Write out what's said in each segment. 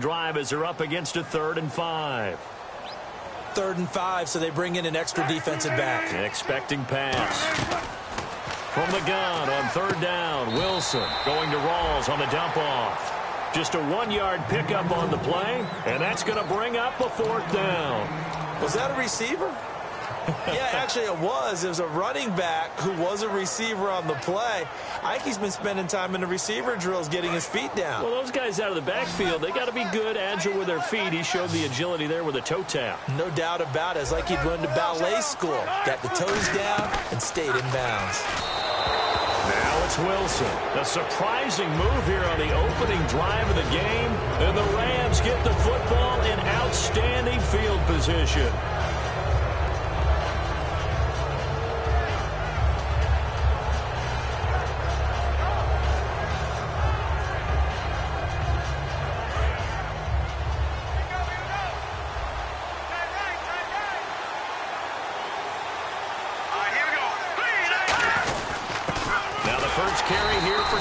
Drive as they're up against a 3rd and 5. 3rd and 5, so they bring in an extra defensive back. Expecting pass. From the gun on 3rd down, Wilson going to Rawls on the dump-off. Just a 1-yard pickup on the play, and that's going to bring up a 4th down. Was that a receiver? Yeah, actually it was. It was a running back who was a receiver on the play. Ike's been spending time in the receiver drills getting his feet down. Well, those guys out of the backfield, they got to be good, agile with their feet. He showed the agility there with a toe tap. No doubt about it. It's like he'd run to ballet school. Got the toes down and stayed in bounds. Now it's Wilson. A surprising move here on the opening drive of the game. And the Rams get the football in outstanding field position.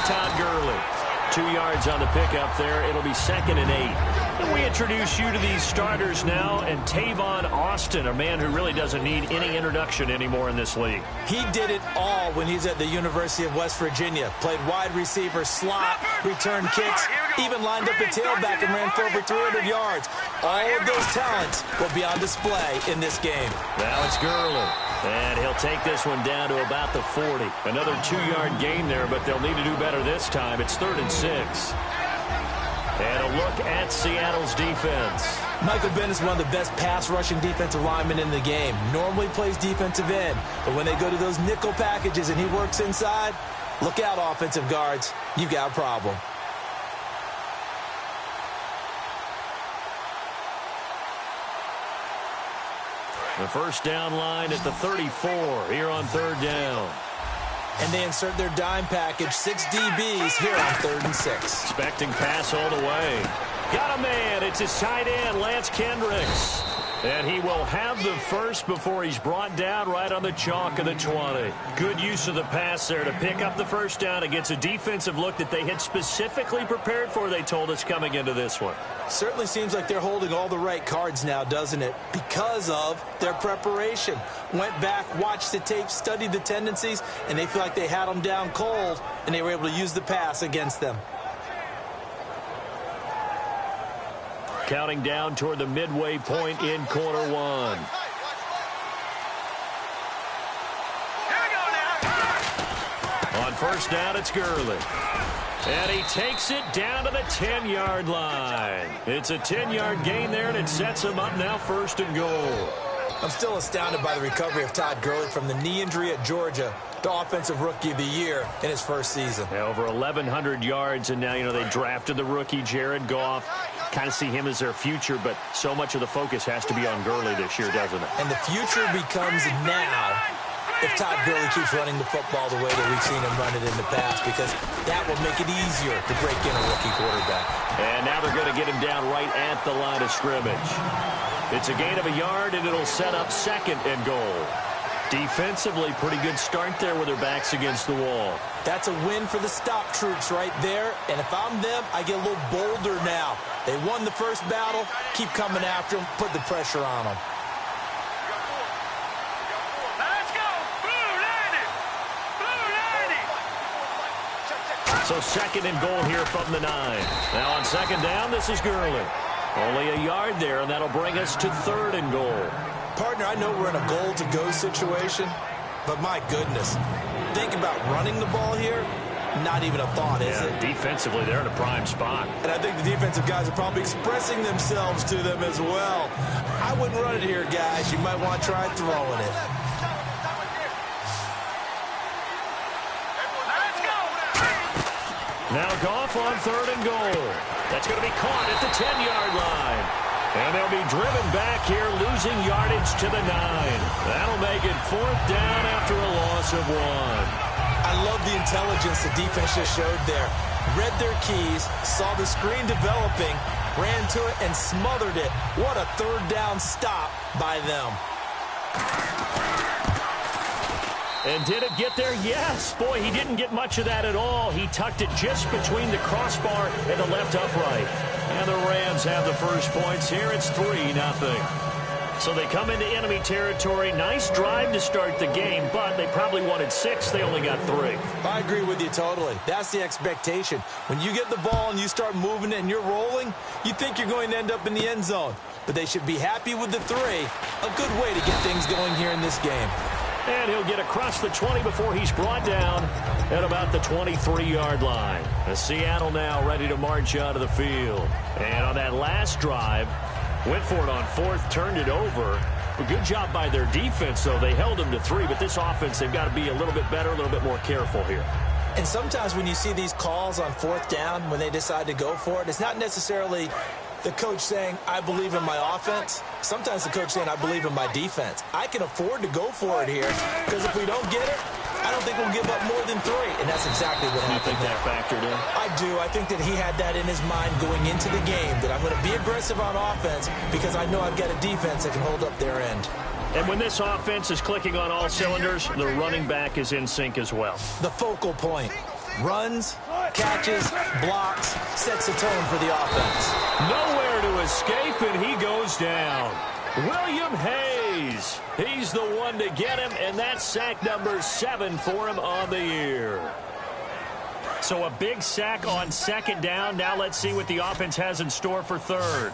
Todd Gurley. 2 yards on the pickup there. It'll be 2nd and 8. And we introduce you to these starters now, and Tavon Austin, a man who really doesn't need any introduction anymore in this league. He did it all when he's at the University of West Virginia. Played wide receiver, slot, returned kicks, even lined up at tailback and ran for over 300 yards. All of those talents will be on display in this game. Now it's Gurley. And he'll take this one down to about the 40. Another 2-yard gain there, but they'll need to do better this time. It's 3rd and 6. And a look at Seattle's defense. Michael Bennett is one of the best pass-rushing defensive linemen in the game. Normally plays defensive end, but when they go to those nickel packages and he works inside, look out, offensive guards. You've got a problem. The first down line at the 34 here on 3rd down. And they insert their dime package, 6 DBs here on 3rd and 6. Expecting pass all the way. Got a man. It's his tight end, Lance Kendricks. And he will have the first before he's brought down right on the chalk of the 20. Good use of the pass there to pick up the first down against a defensive look that they had specifically prepared for, they told us, coming into this one. Certainly seems like they're holding all the right cards now, doesn't it? Because of their preparation. Went back, watched the tape, studied the tendencies, and they feel like they had them down cold, and they were able to use the pass against them. Counting down toward the midway point in quarter one. On first down, it's Gurley. And he takes it down to the 10-yard line. It's a 10-yard gain there, and it sets him up now 1st and goal. I'm still astounded by the recovery of Todd Gurley from the knee injury at Georgia, the Offensive Rookie of the Year in his first season. Yeah, over 1,100 yards, and now, they drafted the rookie, Jared Goff. Kind of see him as their future, but so much of the focus has to be on Gurley this year, doesn't it? And the future becomes now if Todd Gurley keeps running the football the way that we've seen him run it in the past, because that will make it easier to break in a rookie quarterback. And now they're going to get him down right at the line of scrimmage. It's a gain of a yard, and it'll set up 2nd and goal. Defensively, pretty good start there with their backs against the wall. That's a win for the stop troops right there. And if I'm them, I get a little bolder now. They won the first battle. Keep coming after them. Put the pressure on them. Let's go. Blue Lady. Blue Lady. So 2nd and goal here from the 9. Now on 2nd down, this is Gurley. Only a yard there, and that'll bring us to 3rd and goal. Partner, I know we're in a goal-to-go situation, but my goodness, think about running the ball here. Not even a thought, is it? Defensively, they're in a prime spot. And I think the defensive guys are probably expressing themselves to them as well. I wouldn't run it here, guys. You might want to try throwing it. Now Goff on 3rd and goal. That's going to be caught at the 10-yard line. And they'll be driven back here, losing yardage to the 9. That'll make it 4th down after a loss of 1. I love the intelligence the defense just showed there. Read their keys, saw the screen developing, ran to it, and smothered it. What a 3rd down stop by them. And did it get there? Yes. Boy, he didn't get much of that at all. He tucked it just between the crossbar and the left upright. And the Rams have the first points here. It's 3-0. So they come into enemy territory. Nice drive to start the game, but they probably wanted 6. They only got 3. I agree with you totally. That's the expectation. When you get the ball and you start moving it and you're rolling, you think you're going to end up in the end zone. But they should be happy with the 3. A good way to get things going here in this game. And he'll get across the 20 before he's brought down at about the 23-yard line. Seattle now ready to march out of the field. And on that last drive, went for it on 4th, turned it over. A good job by their defense, though. They held them to 3, but this offense, they've got to be a little bit better, a little bit more careful here. And sometimes when you see these calls on 4th down, when they decide to go for it, it's not necessarily the coach saying, I believe in my offense. Sometimes the coach saying, I believe in my defense. I can afford to go for it here because if we don't get it, I don't think we'll give up more than 3. And that's exactly what happened. You think that factored in? I do. I think that he had that in his mind going into the game, that I'm going to be aggressive on offense because I know I've got a defense that can hold up their end. And when this offense is clicking on all cylinders, the running back is in sync as well. The focal point. Runs, catches, blocks, sets the tone for the offense. Nowhere to escape, and he goes down. William Hayes. He's the one to get him, and that's sack number 7 for him on the year. So a big sack on 2nd down. Now let's see what the offense has in store for 3rd.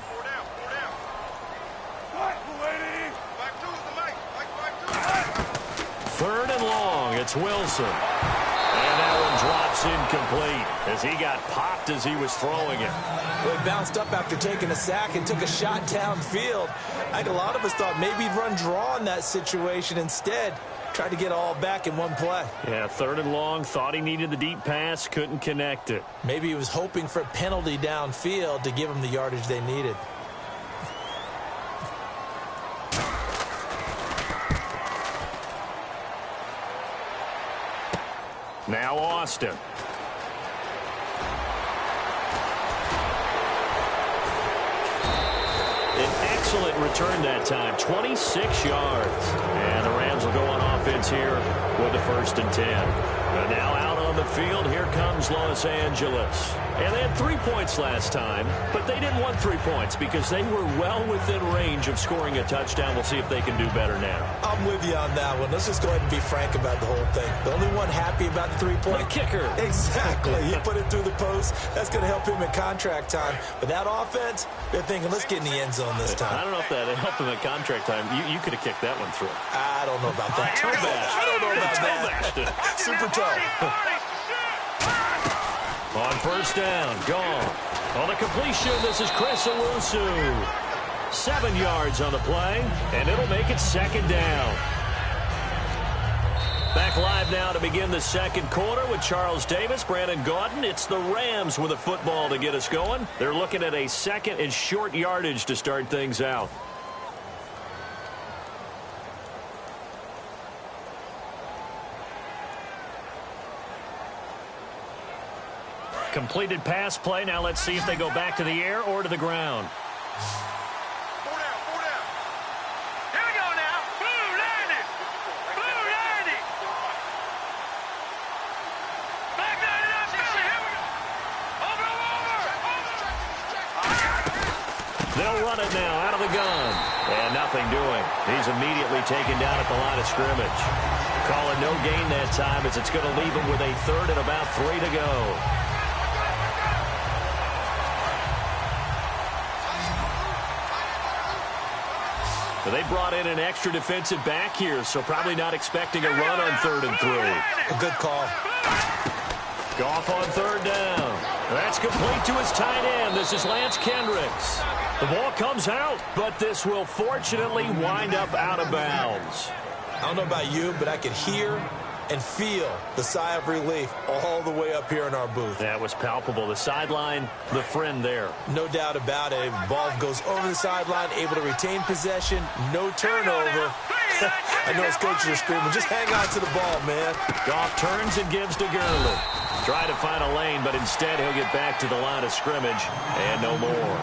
Third and long. It's Wilson. And that one drops incomplete as he got popped as he was throwing it. Well, he bounced up after taking a sack and took a shot downfield. I think a lot of us thought maybe he'd run draw in that situation. Instead, tried to get all back in one play. Yeah, 3rd and long. Thought he needed the deep pass. Couldn't connect it. Maybe he was hoping for a penalty downfield to give him the yardage they needed. Now Austin. An excellent return that time, 26 yards. And the Rams will go on offense here with the 1st and 10. And now out on the field, here comes Los Angeles. And they had 3 points last time, but they didn't want 3 points because they were well within range of scoring a touchdown. We'll see if they can do better now. I'm with you on that one. Let's just go ahead and be frank about the whole thing. The only one happy about the 3-point. The kicker. Exactly. He put it through the post. That's going to help him in contract time. But that offense, they're thinking, let's get in the end zone this time. I don't know if that helped him in contract time. You could have kicked that one through. I don't know about that. Toe bash. I don't know about that. Super toe. On 1st down, gone. On the completion, this is Chris Owusu. 7 yards on the play, and it'll make it 2nd down. Back live now to begin the 2nd quarter with Charles Davis, Brandon Gaudin. It's the Rams with a football to get us going. They're looking at a 2nd and short yardage to start things out. Completed pass play. Now let's see if they go back to the air or to the ground. Four down. Here we go now. Blue landing. Back down in our Philly. Here we go. Over. They'll run it now out of the gun. And nothing doing. He's immediately taken down at the line of scrimmage. Calling no gain that time as it's going to leave him with a 3rd and about 3 to go. They brought in an extra defensive back here, so probably not expecting a run on 3rd and 3. A good call. Goff on 3rd down. That's complete to his tight end. This is Lance Kendricks. The ball comes out, but this will fortunately wind up out of bounds. I don't know about you, but I could hear and feel the sigh of relief all the way up here in our booth. That was palpable. The sideline, the friend there. No doubt about it. The ball goes over the sideline, able to retain possession, no turnover. I know his coaches are screaming, just hang on to the ball, man. Goff turns and gives to Gurley. Try to find a lane, but instead he'll get back to the line of scrimmage and no more.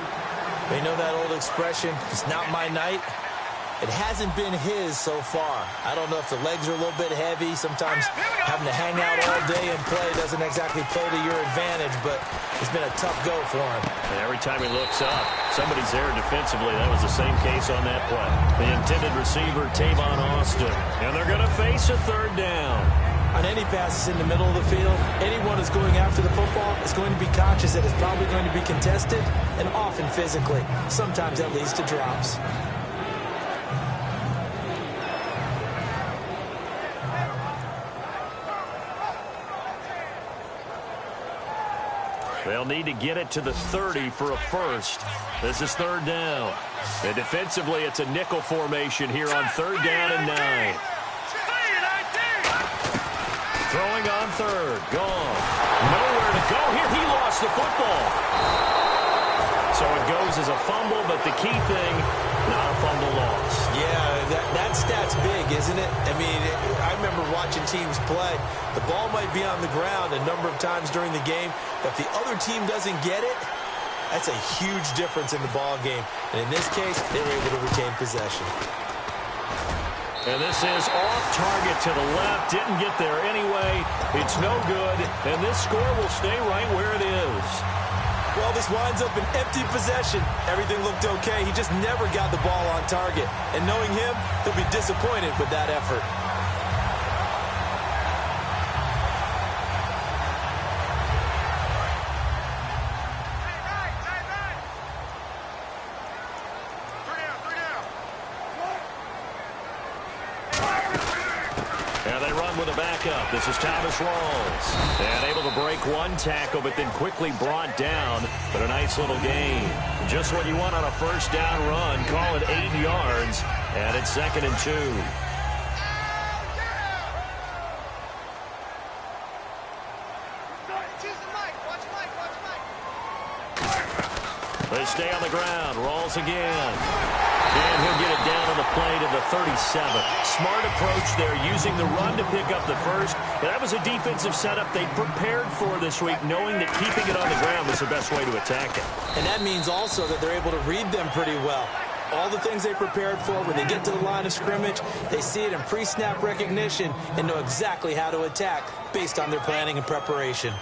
They know that old expression, it's not my night. It hasn't been his so far. I don't know if the legs are a little bit heavy. Sometimes having to hang out all day and play doesn't exactly play to your advantage, but it's been a tough go for him. And every time he looks up, somebody's there defensively. That was the same case on that play. The intended receiver, Tavon Austin. And they're going to face a third down. On any passes in the middle of the field, anyone who's going after the football is going to be conscious that it's probably going to be contested, and often physically. Sometimes that leads to drops. They'll need to get it to the 30 for a first. This is third down. And defensively, it's a nickel formation here on third down and 9. Throwing on third. Gone. Nowhere to go here. He lost the football. So it goes as a fumble, but the key thing, not a fumble loss. Yeah, that stat's big, isn't it? I mean, I remember watching teams play. The ball might be on the ground a number of times during the game, but if the other team doesn't get it, that's a huge difference in the ball game. And in this case, they were able to retain possession. And this is off target to the left. Didn't get there anyway. It's no good. And this score will stay right where it is. Well, this winds up an empty possession. Everything looked okay. He just never got the ball on target. And knowing him, he'll be disappointed with that effort. This is Thomas Rawls. And able to break one tackle, but then quickly brought down. But a nice little gain. Just what you want on a first down run. Call it 8 yards. And it's 2nd and 2. They stay on the ground. Rawls again. And he'll get it down on the play to the 37. Smart approach there, using the run to pick up the first. And that was a defensive setup they prepared for this week, knowing that keeping it on the ground was the best way to attack it. And that means also that they're able to read them pretty well. All the things they prepared for, when they get to the line of scrimmage, they see it in pre-snap recognition and know exactly how to attack based on their planning and preparation.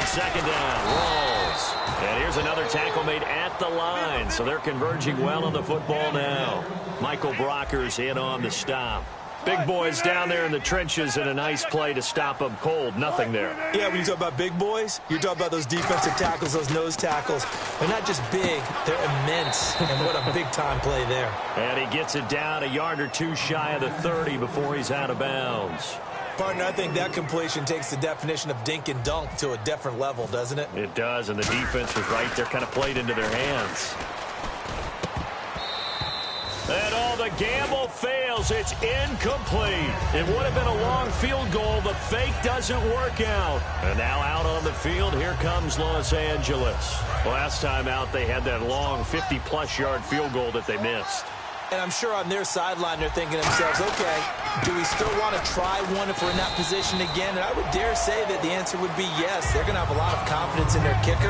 Second down, Rawls. And here's another tackle made at the line, so they're converging well on the football now. Michael Brocker's in on the stop. Big boys down there in the trenches, and a nice play to stop them cold. Nothing there. Yeah, when you talk about big boys, you're talking about those defensive tackles, those nose tackles. They're not just big, they're immense. And what a big-time play there. And he gets it down a yard or two shy of the 30 before he's out of bounds. Partner, I think that completion takes the definition of dink and dunk to a different level, doesn't it? It does, and the defense was right there, kind of played into their hands. And the gamble fails. It's incomplete. It would have been a long field goal. The fake doesn't work out. And now out on the field, here comes Los Angeles. Last time out, they had that long 50-plus yard field goal that they missed. And I'm sure on their sideline, they're thinking to themselves, okay, do we still want to try one if we're in that position again? And I would dare say that the answer would be yes. They're going to have a lot of confidence in their kicker.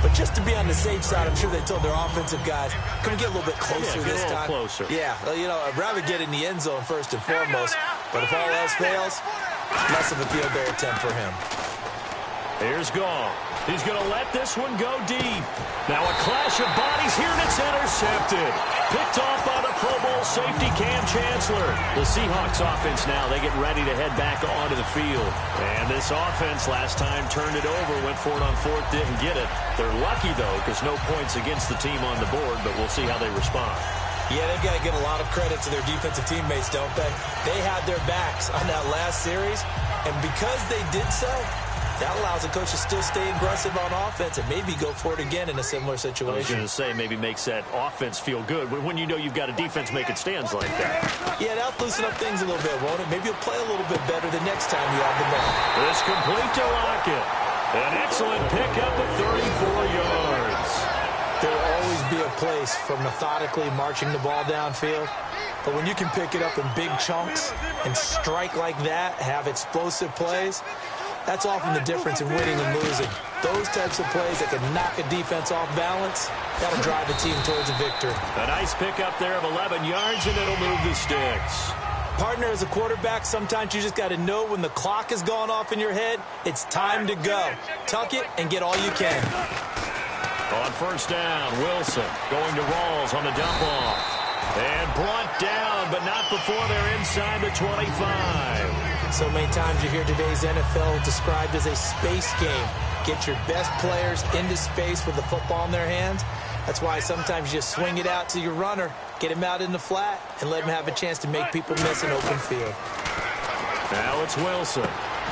But just to be on the safe side, I'm sure they told their offensive guys, can we get a little bit closer this time? Closer. Yeah, well, you know, I'd rather get in the end zone first and foremost. But if all else fails, less of a field goal attempt for him. Here's Gall. He's going to let this one go deep. Now a clash of bodies here, and it's intercepted. Picked off by the Pro Bowl safety Cam Chancellor. The Seahawks offense now, they get ready to head back onto the field. And this offense last time turned it over, went for it on fourth, didn't get it. They're lucky, though, because no points against the team on the board, but we'll see how they respond. Yeah, they've got to give a lot of credit to their defensive teammates, don't they? They had their backs on that last series, and because they did so, that allows the coach to still stay aggressive on offense and maybe go for it again in a similar situation. I was going to say, maybe makes that offense feel good when you know you've got a defense making stands like that. Yeah, that'll loosen up things a little bit, won't it? Maybe you'll play a little bit better the next time you have the ball. This complete to Lockett. An excellent pickup of 34 yards. There will always be a place for methodically marching the ball downfield. But when you can pick it up in big chunks and strike like that, have explosive plays, that's often the difference in winning and losing. Those types of plays that can knock a defense off balance, that'll drive a team towards a victory. A nice pickup there of 11 yards, and it'll move the sticks. Partner, as a quarterback, sometimes you just got to know when the clock has gone off in your head, it's time to go. Tuck it and get all you can. On first down, Wilson going to Rawls on the dump-off. And brought down, but not before they're inside the 25. So many times you hear today's NFL described as a space game. Get your best players into space with the football in their hands. That's why sometimes you just swing it out to your runner, get him out in the flat, and let him have a chance to make people miss an open field. Now it's Wilson.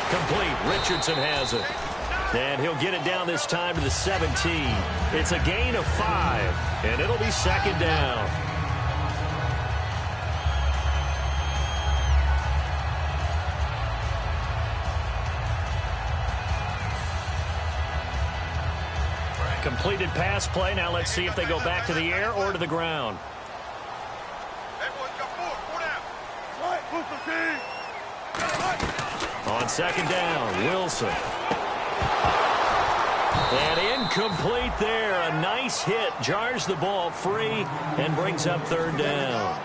Complete. Richardson has it. And he'll get it down this time to the 17. It's a gain of 5, and it'll be second down. Completed pass play. Now let's see if they go back to the air or to the ground. On second down, Wilson. And incomplete there. A nice hit. Jars the ball free and brings up third down.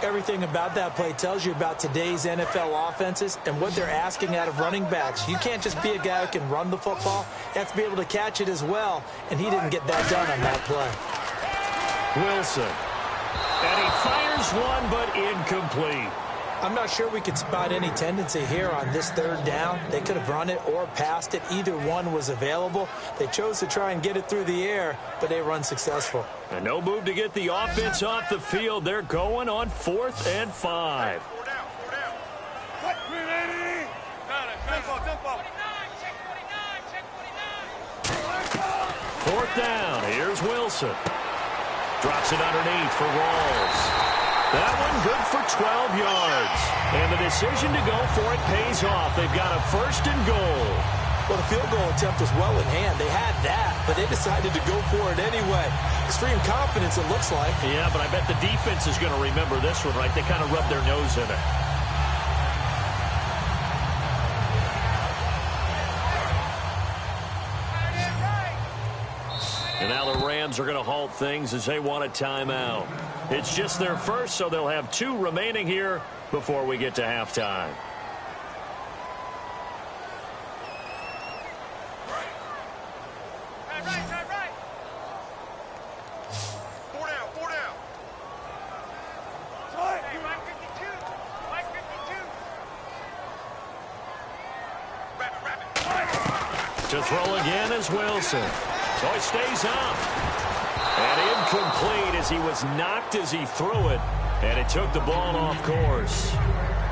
Everything about that play tells you about today's NFL offenses and what they're asking out of running backs. You can't just be a guy who can run the football. You have to be able to catch it as well, and he didn't get that done on that play. Wilson. And he fires one, but incomplete. I'm not sure we could spot any tendency here on this third down. They could have run it or passed it. Either one was available. They chose to try and get it through the air, but they were unsuccessful. And no move to get the offense off the field. They're going on 4th and 5. Fourth down. Here's Wilson. Drops it underneath for Rawls. That one good for 12 yards. And the decision to go for it pays off. They've got a 1st and goal. Well, the field goal attempt was well in hand. They had that, but they decided to go for it anyway. Extreme confidence, it looks like. Yeah, but I bet the defense is going to remember this one, right? They kind of rubbed their nose in it. And now the Rams are going to halt things as they want a timeout. It's just their first, so they'll have 2 remaining here before we get to halftime. Right. 4 down. Hey, Mike 52. Rapid. To throw again is Wilson. So he stays up. And incomplete as he was knocked as he threw it. And it took the ball off course.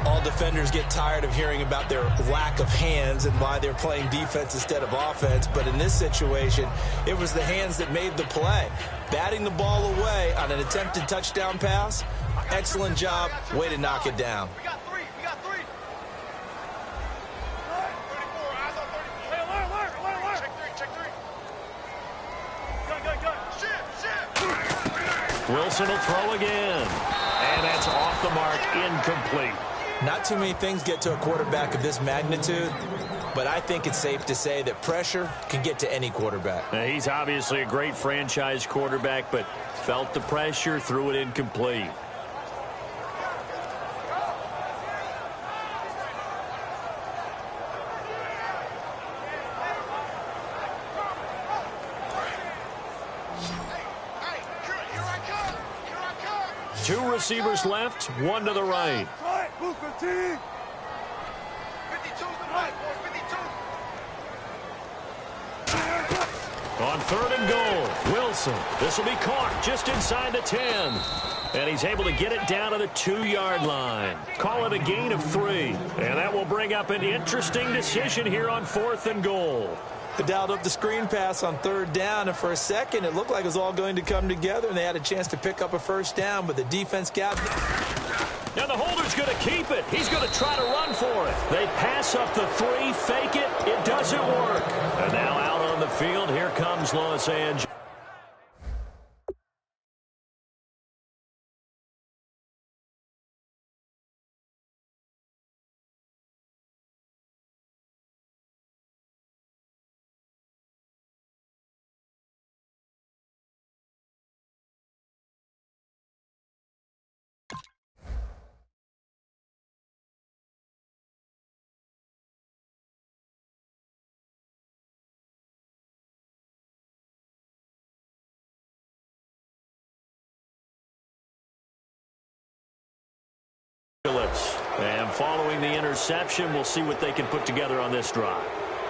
All defenders get tired of hearing about their lack of hands and why they're playing defense instead of offense. But in this situation, it was the hands that made the play. Batting the ball away on an attempted touchdown pass. Excellent job. Way to knock it down. We got 3. 34. Eyes on 34. Hey, alert. Check 3. Gun. Shit. Wilson will throw again. And that's off the mark, incomplete. Not too many things get to a quarterback of this magnitude, but I think it's safe to say that pressure can get to any quarterback. Now, he's obviously a great franchise quarterback, but felt the pressure, threw it incomplete. Here I come. 2 receivers left, 1 to the right. 52's the right, boys. 52. On 3rd and goal, Wilson. This will be caught just inside the 10. And he's able to get it down to the 2-yard line. Call it a gain of 3. And that will bring up an interesting decision here on 4th and goal. They dialed up the screen pass on 3rd down, and for a second it looked like it was all going to come together, and they had a chance to pick up a 1st down, but the defense got it. Now the holder's going to keep it. He's going to try to run for it. They pass up the 3, fake it. It doesn't work. And now out on the field, here comes Los Angeles. And following the interception, we'll see what they can put together on this drive.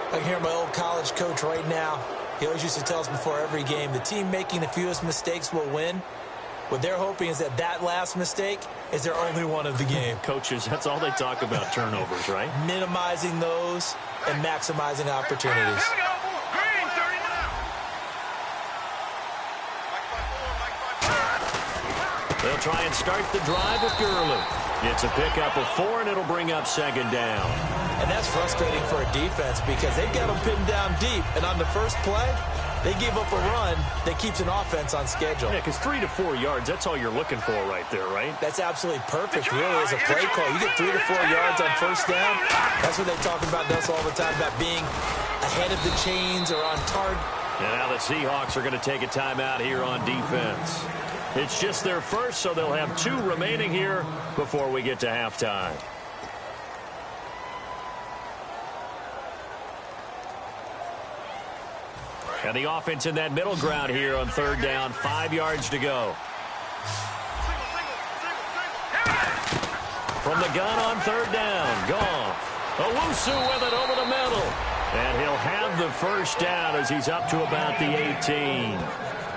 I can hear my old college coach right now. He always used to tell us before every game, the team making the fewest mistakes will win. What they're hoping is that last mistake is their only one of the game. Coaches, that's all they talk about, turnovers, right? Minimizing those and maximizing opportunities. Here we go. Green, 39. They'll try and start the drive with Gurley. It's a pickup of 4, and it'll bring up second down. And that's frustrating for a defense because they've got them pinned down deep. And on the first play, they give up a run that keeps an offense on schedule. Yeah, because 3 to 4 yards, that's all you're looking for right there, right? That's absolutely perfect, really, as a play call. You get 3 to 4 yards on first down. That's what they talk about us all the time, about being ahead of the chains or on target. And now the Seahawks are going to take a timeout here on defense. It's just their first, so they'll have 2 remaining here before we get to halftime. And the offense in that middle ground here on third down, 5 yards to go. From the gun on third down, Goff. Owusu with it over the middle. And he'll have the first down as he's up to about the 18.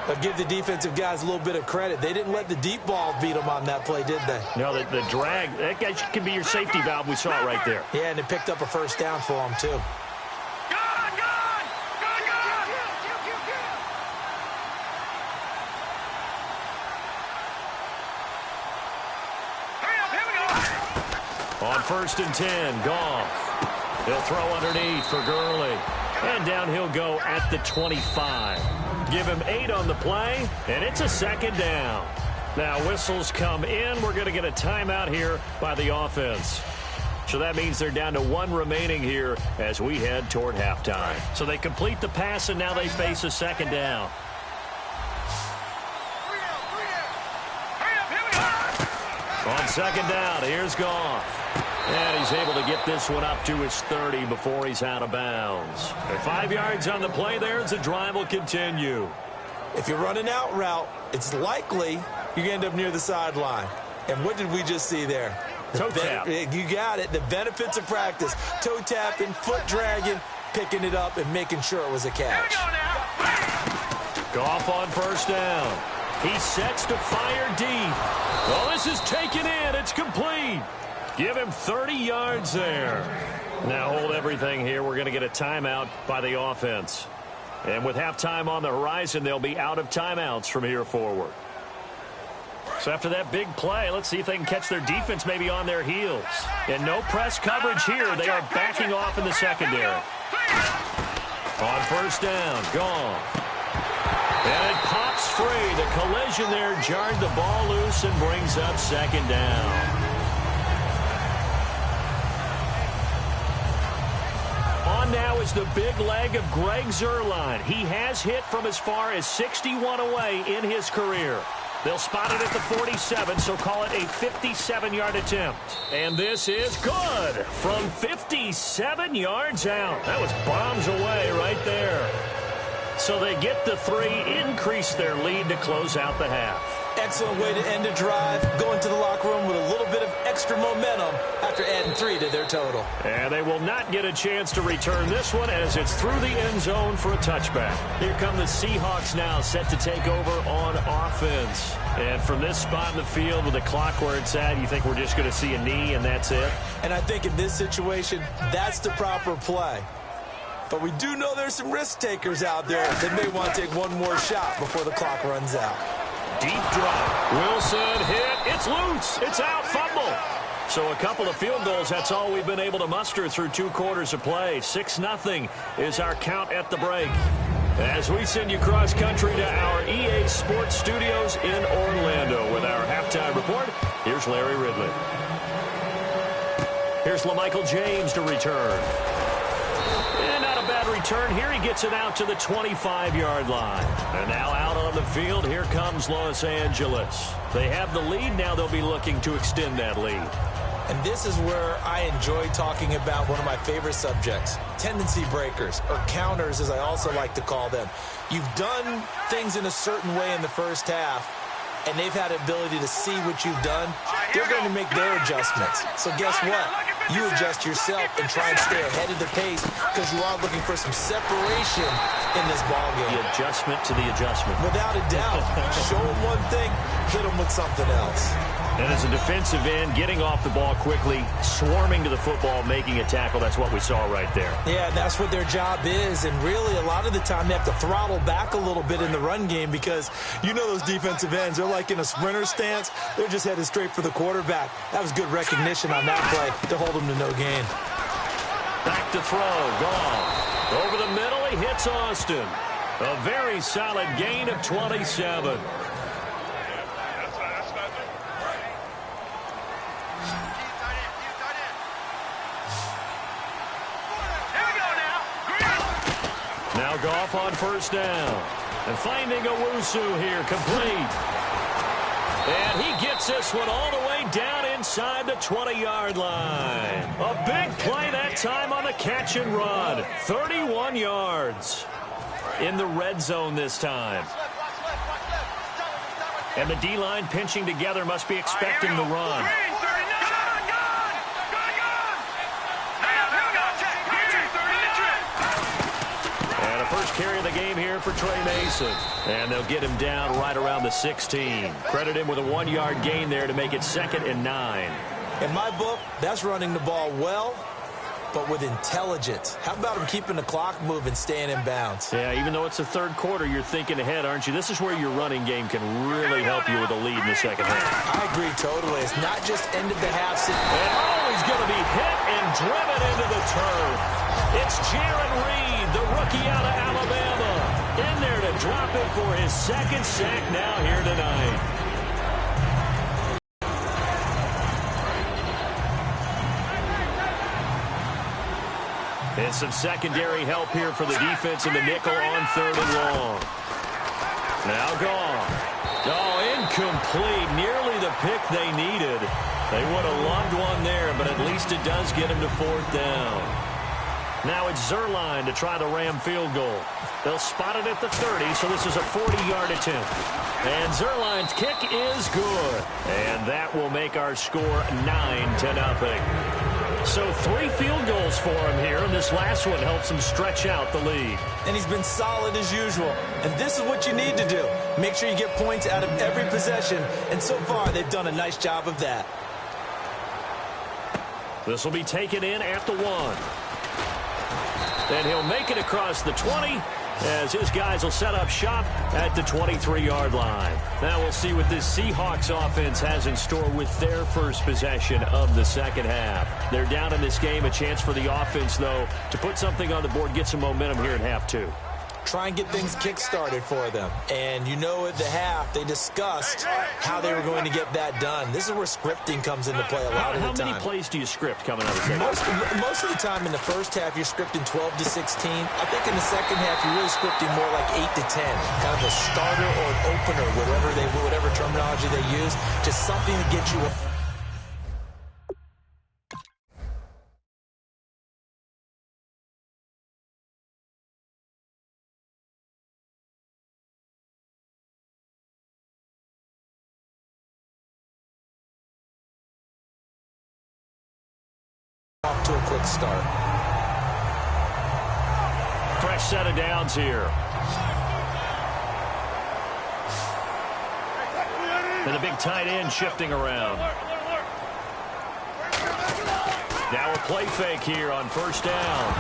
But give the defensive guys a little bit of credit. They didn't let the deep ball beat them on that play, did they? No, the drag, that guy can be your safety valve. We saw it right there. Yeah, and it picked up a first down for them, too. On 1st and 10, Goff. He'll throw underneath for Gurley. And down he'll go at the 25. Give him 8 on the play, and it's a second down. Now whistles come in. We're going to get a timeout here by the offense. So that means they're down to 1 remaining here as we head toward halftime. So they complete the pass, and now they face a second down. On second down, here's Goff. And he's able to get this one up to his 30 before he's out of bounds. And 5 yards on the play there as the drive will continue. If you're running out route, it's likely you're going to end up near the sideline. And what did we just see there? Toe tap. You got it. The benefits of practice. Toe tapping, foot dragging, picking it up, and making sure it was a catch. Goff on first down. He sets to fire deep. Well, this is taken in. It's complete. Give him 30 yards there. Now hold everything here. We're going to get a timeout by the offense. And with halftime on the horizon, they'll be out of timeouts from here forward. So after that big play, let's see if they can catch their defense maybe on their heels. And no press coverage here. They are backing off in the secondary. On first down, Goff. And it pops free. The collision there jarred the ball loose and brings up second down. On now is the big leg of Greg Zuerlein. He has hit from as far as 61 away in his career. They'll spot it at the 47, so call it a 57-yard attempt. And this is good from 57 yards out. That was bombs away right there. So they get the 3, increase their lead to close out the half. Excellent way to end a drive, going to the locker room with a little bit of extra momentum after adding 3 to their total. And they will not get a chance to return this one as it's through the end zone for a touchback. Here come the Seahawks now, set to take over on offense. And from this spot in the field with the clock where it's at, you think we're just going to see a knee and that's it? And I think in this situation, that's the proper play. But we do know there's some risk takers out there that may want to take one more shot before the clock runs out. Deep drop. Wilson hit. It's loose. It's out. Fumble. So a couple of field goals. That's all we've been able to muster through 2 quarters of play. 6-0 is our count at the break. As we send you cross country to our EA Sports Studios in Orlando with our halftime report, here's Larry Ridley. Here's LaMichael James to return. And not a bad return here. He gets it out to the 25-yard line. And now out on the field, here comes Los Angeles. They have the lead. Now they'll be looking to extend that lead. And this is where I enjoy talking about one of my favorite subjects, tendency breakers, or counters as I also like to call them. You've done things in a certain way in the first half, and they've had the ability to see what you've done, they're going to make their adjustments. So guess what? You adjust yourself and try and stay ahead of the pace because you are looking for some separation in this ball game. The adjustment to the adjustment. Without a doubt. Show them one thing, hit them with something else. And as a defensive end, getting off the ball quickly, swarming to the football, making a tackle, that's what we saw right there. Yeah, that's what their job is. And really, a lot of the time, they have to throttle back a little bit in the run game because you know those defensive ends, they're like in a sprinter stance. They're just headed straight for the quarterback. That was good recognition on that play to hold them to no gain. Back to throw, Goff. Over the middle, he hits Austin. A very solid gain of 27. Now Goff on first down. And finding Owusu here, complete. And he gets this one all the way down inside the 20-yard line. A big play that time on the catch and run. 31 yards in the red zone this time. And the D-line pinching together must be expecting the run. And a first carry of the game here for Trey Mason. And they'll get him down right around the 16. Credit him with a 1-yard gain there to make it 2nd and 9. In my book, that's running the ball well, but with intelligence. How about him keeping the clock moving, staying in bounds? Yeah, even though it's the third quarter, you're thinking ahead, aren't you? This is where your running game can really help you with a lead in the second half. I agree totally. It's not just end of the half. And he's going to be hit and driven into the turf. It's Jaron Reed, the rookie out of Alabama, in there to drop it for his 2nd sack now here tonight. And some secondary help here for the defense in the nickel on 3rd and long. Now Goff. Oh, incomplete. Nearly the pick they needed. They would have loved one there, but at least it does get him to 4th down. Now it's Zerline to try the Ram field goal. They'll spot it at the 30, so this is a 40-yard attempt. And Zerline's kick is good. And that will make our score 9-0. So 3 field goals for him here, and this last one helps him stretch out the lead. And he's been solid as usual. And this is what you need to do. Make sure you get points out of every possession. And so far, they've done a nice job of that. This will be taken in at the 1. And he'll make it across the 20 as his guys will set up shop at the 23-yard line. Now we'll see what this Seahawks offense has in store with their first possession of the second half. They're down in this game. A chance for the offense, though, to put something on the board, get some momentum here in half 2. Try and get things kick-started for them. And you know at the half, they discussed how they were going to get that done. This is where scripting comes into play a lot of the time. How many plays do you script coming out of the second? Most of the time in the first half, you're scripting 12 to 16. I think in the second half, you're really scripting more like 8 to 10. Kind of a starter or an opener, whatever terminology they use. Just something to get you off to a quick start. Fresh set of downs here. And the big tight end shifting around. Now a play fake here on first down.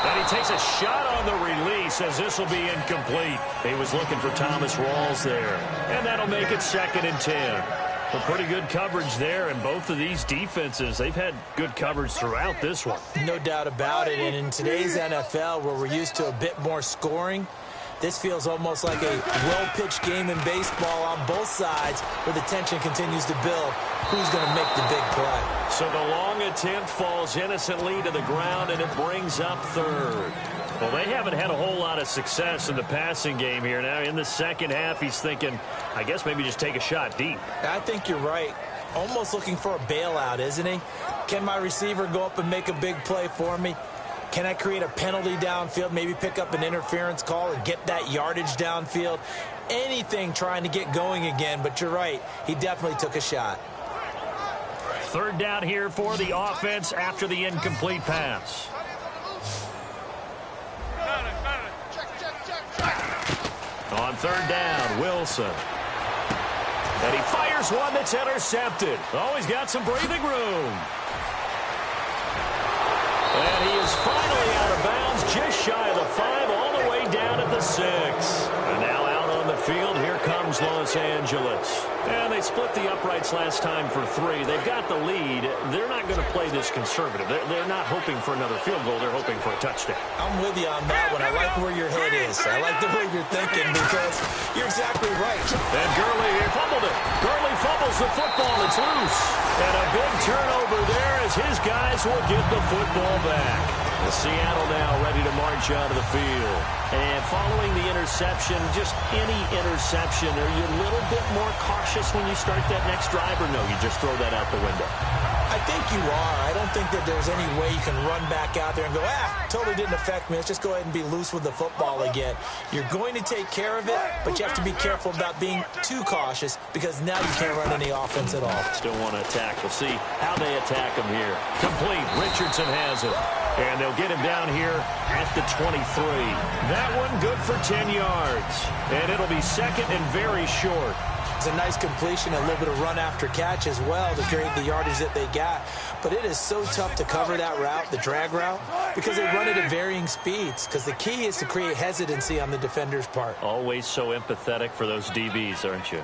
And he takes a shot on the release as this will be incomplete. He was looking for Thomas Rawls there. And that'll make it 2nd and 10. But pretty good coverage there, and both of these defenses, they've had good coverage throughout this one. No doubt about it, and in today's NFL, where we're used to a bit more scoring, this feels almost like a well-pitched game in baseball on both sides, where the tension continues to build. Who's going to make the big play? So the long attempt falls innocently to the ground, and it brings up 3rd. Well, they haven't had a whole lot of success in the passing game here. Now, in the second half, he's thinking, I guess maybe just take a shot deep. I think you're right. Almost looking for a bailout, isn't he? Can my receiver go up and make a big play for me? Can I create a penalty downfield, maybe pick up an interference call and get that yardage downfield? anything trying to get going again, but you're right. He definitely took a shot. Third down here for the offense after the incomplete pass. On third down, Wilson. And he fires one that's intercepted. Oh, he's got some breathing room. And he is finally out of bounds, just shy of the 5, all the way down at the 6. And now out on the field, here comes Los Angeles. And they split the uprights last time for 3. They've got the lead. They're not going to play this conservative. They're not hoping for another field goal. They're hoping for a touchdown. I'm with you on that one. I like where your head is. I like the way you're thinking because you're exactly right. And Gurley fumbled it. Gurley fumbles the football. It's loose. And a big turnover there as his guys will get the football back. Seattle now ready to march out of the field. And following the interception, just any interception, are you a little bit more cautious when you start that next drive, or no, you just throw that out the window? I think you are. I don't think that there's any way you can run back out there and go, totally didn't affect me. Let's just go ahead and be loose with the football again. You're going to take care of it, but you have to be careful about being too cautious because now you can't run any offense at all. Still want to attack. We'll see how they attack him here. Complete. Richardson has it. And they'll get him down here at the 23. That one good for 10 yards. And it'll be second and very short. It's a nice completion, a little bit of run after catch as well to create the yardage that they got. But it is so tough to cover that route, the drag route, because they run it at varying speeds. Because the key is to create hesitancy on the defender's part. Always so empathetic for those DBs, aren't you?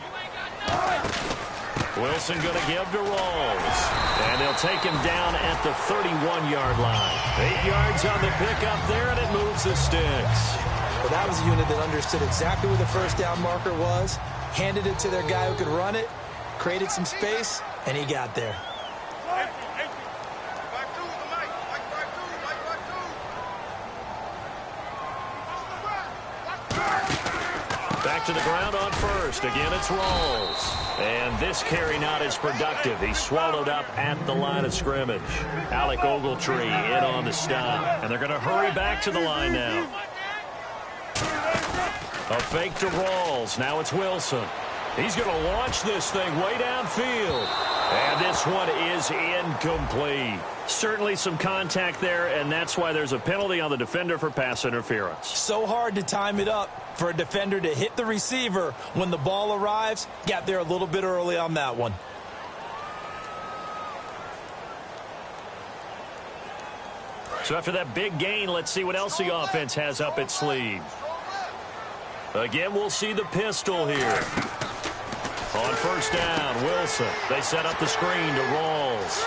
Wilson going to give to Rawls. And they'll take him down at the 31-yard line. 8 yards on the pickup there, and it moves the sticks. Well, that was a unit that understood exactly where the first down marker was, handed it to their guy who could run it, created some space, and he got there. Back to the ground on first. Again, it's Rawls. And this carry not as productive. He's swallowed up at the line of scrimmage. Alec Ogletree in on the stop. And they're going to hurry back to the line now. A fake to Rawls. Now it's Wilson. He's going to launch this thing way downfield. And this one is incomplete. Certainly some contact there, and that's why there's a penalty on the defender for pass interference. So hard to time it up for a defender to hit the receiver when the ball arrives. Got there a little bit early on that one. So after that big gain, let's see what else the offense has up its sleeve. Again, we'll see the pistol here. On first down, Wilson. They set up the screen to Rawls.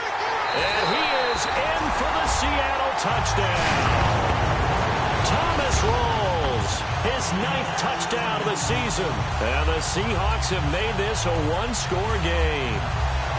And he is in for the Seattle touchdown. Thomas Rawls, his 9th touchdown of the season. And the Seahawks have made this a one-score game.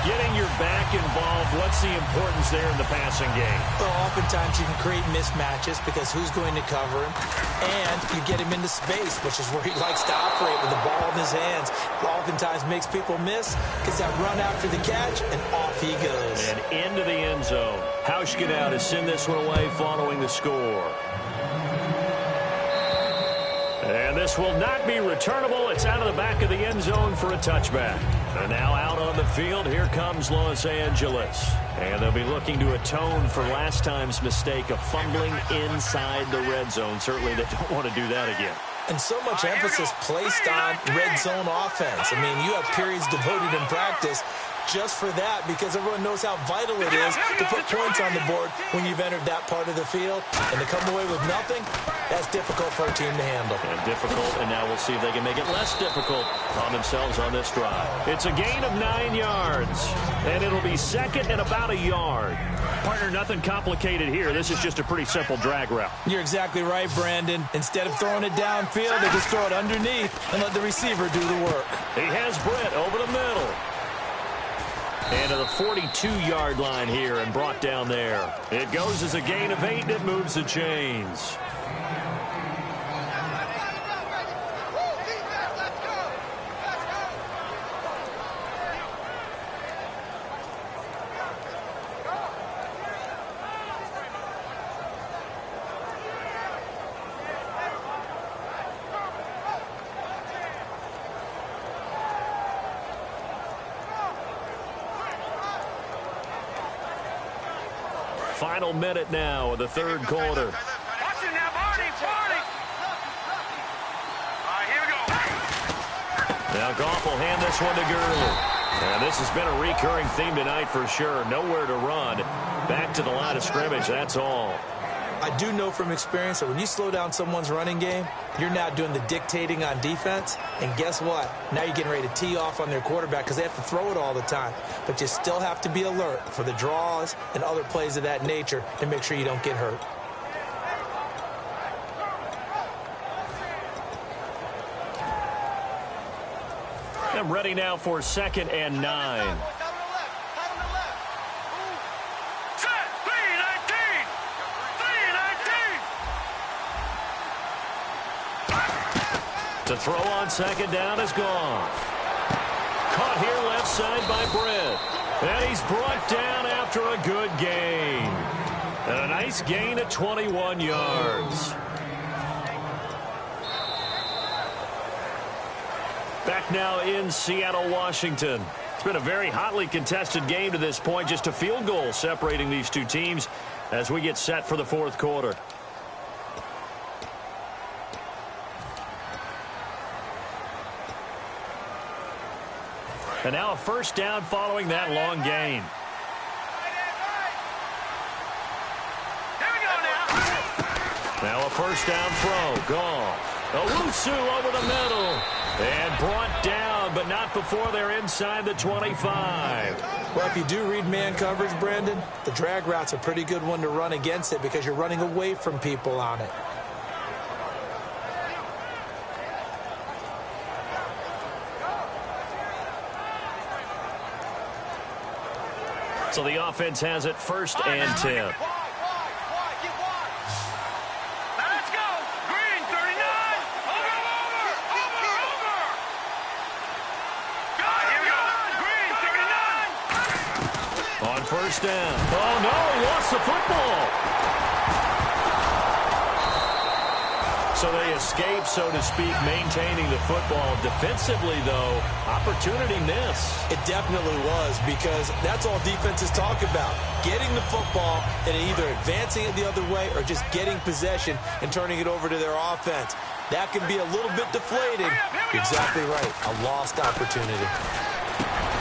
Getting your back involved, what's the importance there in the passing game? Well, oftentimes you can create mismatches because who's going to cover him? And you get him into space, which is where he likes to operate with the ball in his hands. Oftentimes makes people miss, gets that run after the catch, and off he goes. And into the end zone. Hauschka to send this one away following the score. And this will not be returnable. It's out of the back of the end zone for a touchback. And now out on the field, here comes Los Angeles. And they'll be looking to atone for last time's mistake of fumbling inside the red zone. Certainly they don't want to do that again. And so much emphasis placed on red zone offense. I mean, you have periods devoted in practice just for that because everyone knows how vital it is to put points on the board when you've entered that part of the field. And to come away with nothing, that's difficult for a team to handle. And difficult, and now we'll see if they can make it less difficult on themselves on this drive. It's a gain of 9 yards, and it'll be second and about a yard. Partner, nothing complicated here. This is just a pretty simple drag route. You're exactly right, Brandon. Instead of throwing it downfield, they just throw it underneath and let the receiver do the work. He has Britt over the middle. And to the 42-yard line here and brought down there. It goes as a gain of 8, and it moves the chains. Final minute now of the third quarter. Watch it now, Barney. All right, here we go. Now Goff will hand this one to Gurley. And this has been a recurring theme tonight for sure. Nowhere to run. Back to the line of scrimmage, that's all. I do know from experience that when you slow down someone's running game, you're now doing the dictating on defense. And guess what? Now you're getting ready to tee off on their quarterback because they have to throw it all the time. But you still have to be alert for the draws and other plays of that nature to make sure you don't get hurt. I'm ready now for 2nd and 9. To throw on 2nd down is Goff. Caught here left side by Britt. And he's brought down after a good gain. And a nice gain of 21 yards. Back now in Seattle, Washington. It's been a very hotly contested game to this point. Just a field goal separating these two teams as we get set for the fourth quarter. And now a first down following that long gain. Here we go now. Now a first down throw. Goff. Owusu over the middle. And brought down, but not before they're inside the 25. Well, if you do read man coverage, Brandon, the drag route's a pretty good one to run against it because you're running away from people on it. So the offense has it 1st and 10. Now let's go. Green, 39. Over. Here we go. Green, 39. On 1st down. Oh, no, he lost the football. So they escape, so to speak, maintaining the football. Defensively, though, opportunity miss. It definitely was because that's all defenses talk about. Getting the football and either advancing it the other way or just getting possession and turning it over to their offense. That can be a little bit deflating. You're exactly right. A lost opportunity.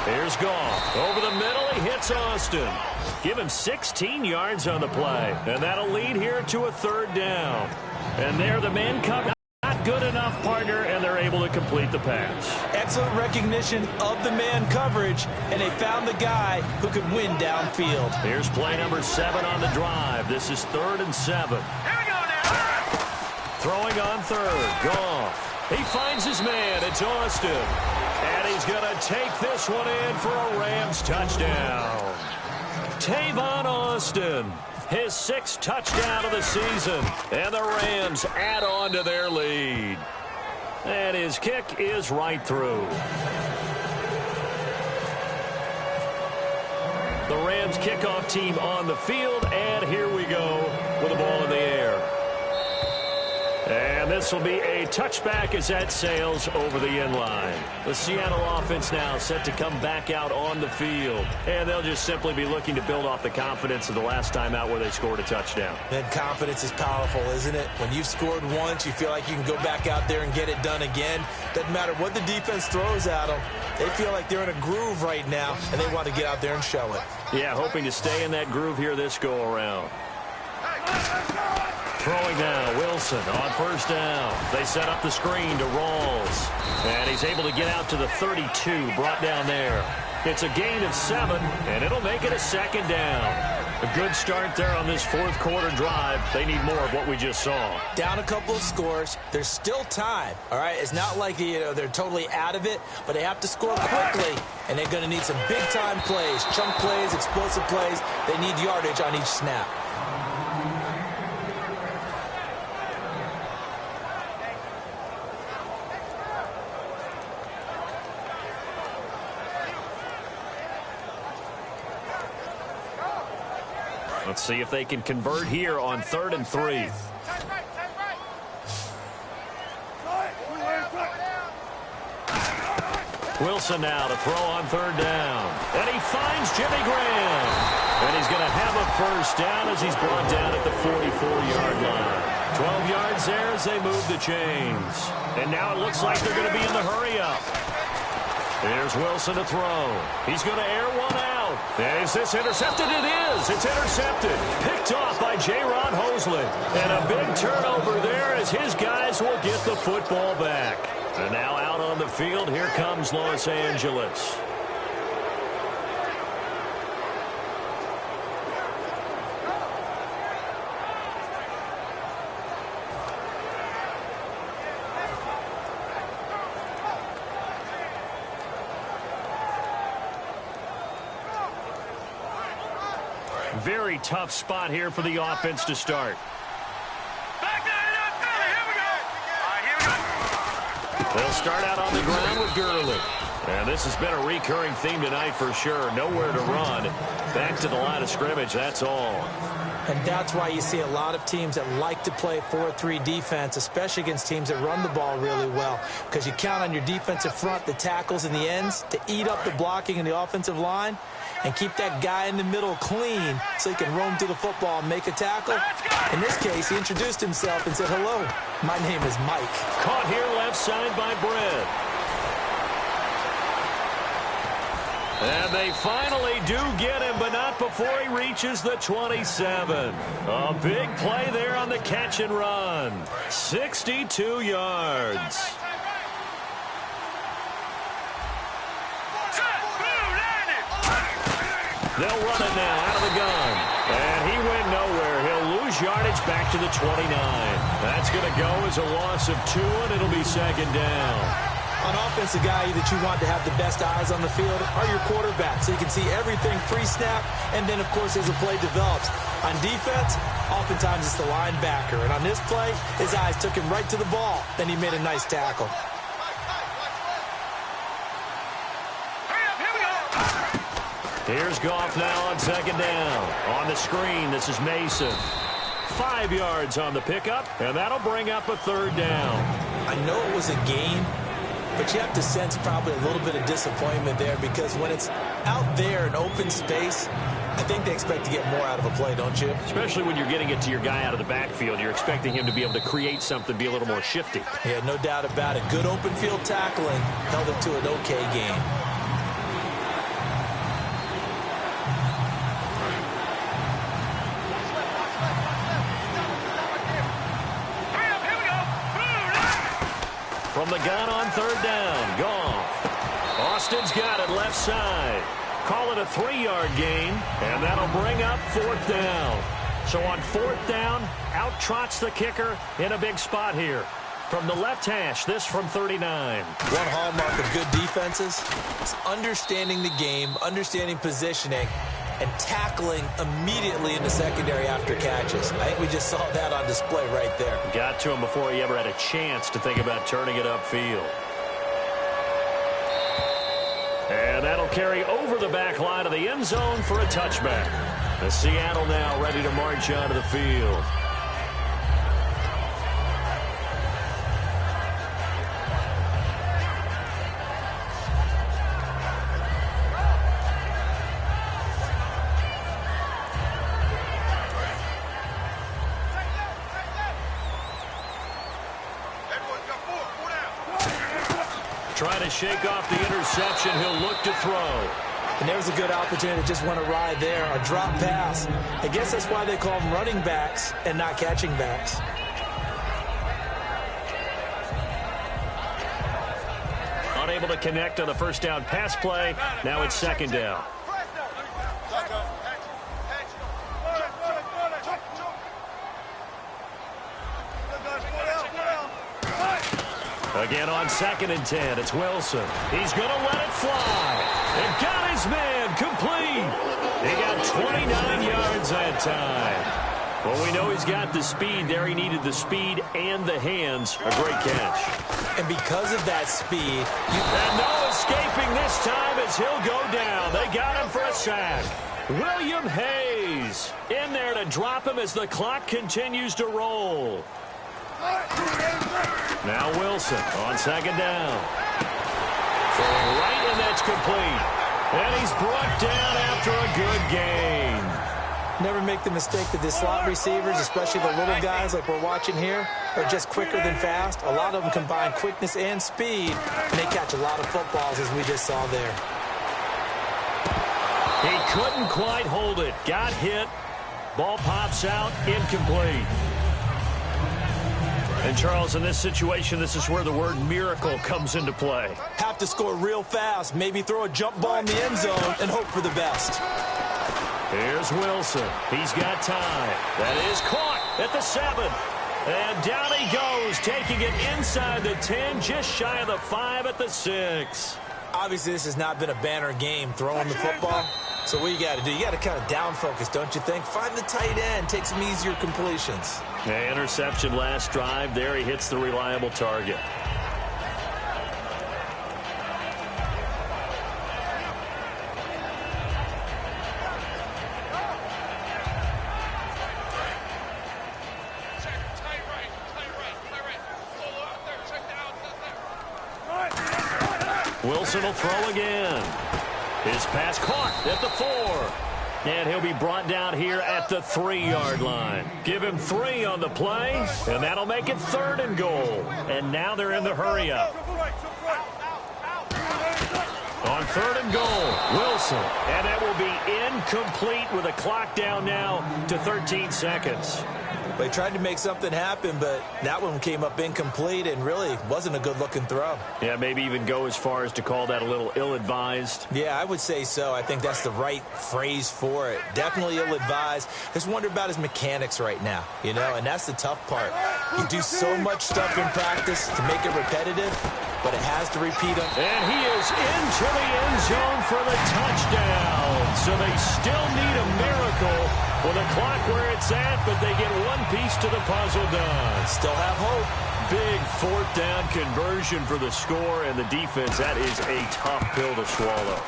Here's Goff. Over the middle, he hits Austin. Give him 16 yards on the play. And that'll lead here to a 3rd down. And there the men come. Not good enough, partner, and they're able to complete the pass. Excellent recognition of the man coverage, and they found the guy who could win downfield. Here's play number 7 on the drive. This is 3rd and 7. Here we go now. Throwing on 3rd. Goff. He finds his man. It's Austin. And he's going to take this one in for a Rams touchdown. Tavon Austin. His 6th touchdown of the season. And the Rams add on to their lead. And his kick is right through. The Rams kickoff team on the field. And here we go with the ball in the air. And this will be a touchback as that sails over the end line. The Seattle offense now set to come back out on the field. And they'll just simply be looking to build off the confidence of the last time out where they scored a touchdown. That confidence is powerful, isn't it? When you've scored once, you feel like you can go back out there and get it done again. Doesn't matter what the defense throws at them. They feel like they're in a groove right now, and they want to get out there and show it. Yeah, hoping to stay in that groove here this go-around. Throwing now, Wilson on 1st down. They set up the screen to Rawls. And he's able to get out to the 32, brought down there. It's a gain of 7, and it'll make it a 2nd down. A good start there on this 4th quarter drive. They need more of what we just saw. Down a couple of scores. There's still time, all right? It's not like they're totally out of it, but they have to score quickly, and they're going to need some big-time plays, chunk plays, explosive plays. They need yardage on each snap. Let's see if they can convert here on 3rd and 3. Wilson now to throw on 3rd down. And he finds Jimmy Graham. And he's going to have a first down as he's brought down at the 44-yard line. 12 yards there as they move the chains. And now it looks like they're going to be in the hurry-up. Here's Wilson to throw. He's going to air one out. Is this intercepted? It is. It's intercepted. Picked off by J-Ron Hosley. And a big turnover there as his guys will get the football back. And now out on the field, here comes Los Angeles. Very tough spot here for the offense to start. Back down it up, Philly. Here we go. All right, here we go. They'll start out on the ground with Gurley. And this has been a recurring theme tonight for sure. Nowhere to run. Back to the line of scrimmage, that's all. And that's why you see a lot of teams that like to play 4-3 defense, especially against teams that run the ball really well. Because you count on your defensive front, the tackles and the ends, to eat up the blocking in the offensive line and keep that guy in the middle clean so he can roam to the football and make a tackle. In this case, he introduced himself and said, "Hello, my name is Mike." Caught here left side by Brett. And they finally do get him, but not before he reaches the 27. A big play there on the catch and run. 62 yards. They'll run it now out of the gun. And he went nowhere. He'll lose yardage back to the 29. That's going to go as a loss of 2, and it'll be second down. On offense, the guy that you want to have the best eyes on the field are your quarterbacks, so you can see everything pre-snap, and then, of course, as the play develops. On defense, oftentimes it's the linebacker. And on this play, his eyes took him right to the ball. Then he made a nice tackle. Here's Goff now on second down. On the screen, this is Mason. 5 yards on the pickup, and that'll bring up a third down. I know it was a game, but you have to sense probably a little bit of disappointment there because when it's out there in open space, I think they expect to get more out of a play, don't you? Especially when you're getting it to your guy out of the backfield. You're expecting him to be able to create something, be a little more shifty. Yeah, no doubt about it. Good open field tackling held it to an okay game. From the gun on third down, Goff. Austin's got it left side. Call it a 3-yard gain, and that'll bring up fourth down. So on fourth down, out trots the kicker in a big spot here. From the left hash, this from 39. One hallmark of good defenses is understanding the game, understanding positioning, and tackling immediately in the secondary after catches. I think we just saw that on display right there. Got to him before he ever had a chance to think about turning it upfield. And that'll carry over the back line of the end zone for a touchback. The Seattle now ready to march onto the field. Trying to shake off the interception. He'll look to throw. And there's a good opportunity to just want to ride there. A drop pass. I guess that's why they call them running backs and not catching backs. Unable to connect on the first down pass play. Now it's second down. Again on 2nd and 10, it's Wilson. He's going to let it fly. And got his man complete. He got 29 yards that time. Well, we know he's got the speed there. He needed the speed and the hands. A great catch. And because of that speed, and no escaping this time as he'll go down. They got him for a sack. William Hayes in there to drop him as the clock continues to roll. Now Wilson on second down. Throwing right, and that's complete. And he's brought down after a good gain. Never make the mistake that the slot receivers, especially the little guys like we're watching here, are just quicker than fast. A lot of them combine quickness and speed, and they catch a lot of footballs, as we just saw there. He couldn't quite hold it. Got hit. Ball pops out. Incomplete. And, Charles, in this situation, this is where the word miracle comes into play. Have to score real fast. Maybe throw a jump ball in the end zone and hope for the best. Here's Wilson. He's got time. That is caught at the 7. And down he goes, taking it inside the 10, just shy of the 5 at the 6. Obviously, this has not been a banner game throwing the football. So what you got to do, you got to kind of down focus, don't you think? Find the tight end, take some easier completions. Yeah, interception last drive. There he hits the reliable target. Wilson will throw again. His pass caught at the 4. And he'll be brought down here at the 3-yard line. Give him 3 on the play, and that'll make it 3rd and goal. And now they're in the hurry-up. On 3rd and goal, Wilson. And that will be incomplete with a clock down now to 13 seconds. They tried to make something happen, but that one came up incomplete and really wasn't a good-looking throw. Yeah, maybe even go as far as to call that a little ill-advised. Yeah, I would say so. I think that's the right phrase for it. Definitely ill-advised. Just wonder about his mechanics right now, you know, and that's the tough part. You do so much stuff in practice to make it repetitive, but it has to repeat them. And he is into the end zone for the touchdown. So they still need a miracle with a clock where it's at, but they get one piece to the puzzle done. Still have hope. Big 4th down conversion for the score, and the defense, that is a tough pill to swallow.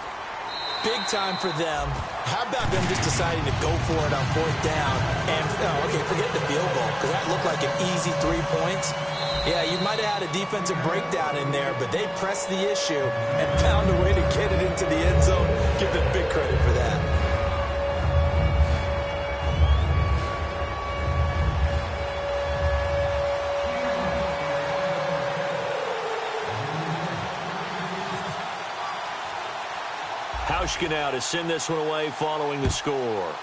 Big time for them. How about them just deciding to go for it on 4th down? And, okay, forget the field goal, because that looked like an easy 3 points. Yeah, you might have had a defensive breakdown in there, but they pressed the issue and found a way to get it into the end zone. Give them big credit for that. Hauschka now to send this one away following the score.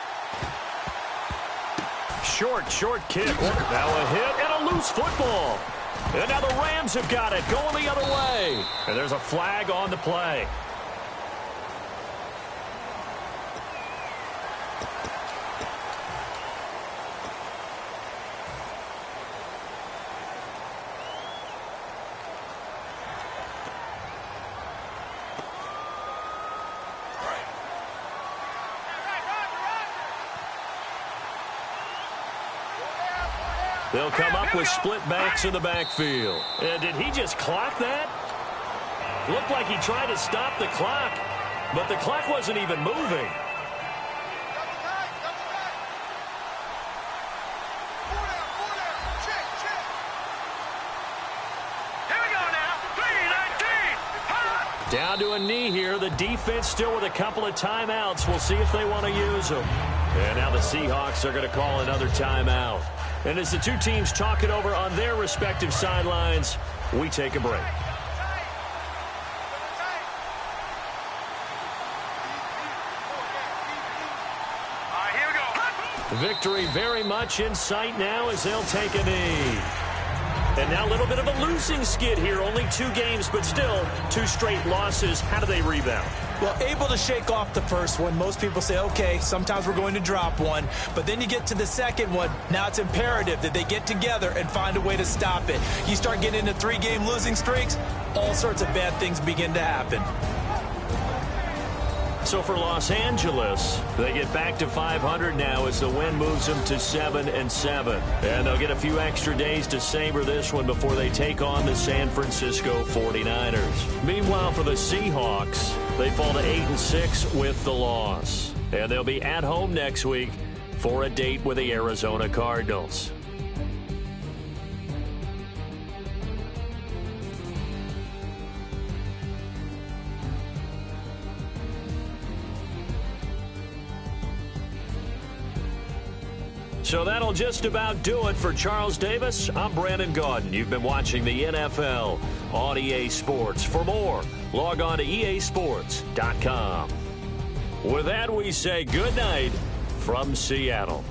Short kick. Now a hit and a loose football. And now the Rams have got it, going the other way. And there's a flag on the play. They'll come up with split backs in the backfield. And did he just clock that? Looked like he tried to stop the clock, but the clock wasn't even moving. Here we go now. 3:19. Down to a knee here. The defense still with a couple of timeouts. We'll see if they want to use them. And now the Seahawks are going to call another timeout. And as the two teams talk it over on their respective sidelines, we take a break. Here we go. Victory very much in sight now as they'll take a knee. And now a little bit of a losing skid here. Only 2 games, but still 2 straight losses. How do they rebound? Well, able to shake off the first one. Most people say, okay, sometimes we're going to drop one. But then you get to the second one. Now it's imperative that they get together and find a way to stop it. You start getting into 3-game losing streaks, all sorts of bad things begin to happen. So for Los Angeles, they get back to 500 now as the win moves them to 7-7. And they'll get a few extra days to savor this one before they take on the San Francisco 49ers. Meanwhile, for the Seahawks, they fall to 8-6 with the loss. And they'll be at home next week for a date with the Arizona Cardinals. So that'll just about do it for Charles Davis. I'm Brandon Gaudin. You've been watching the NFL on EA Sports. For more, log on to easports.com. With that, we say good night from Seattle.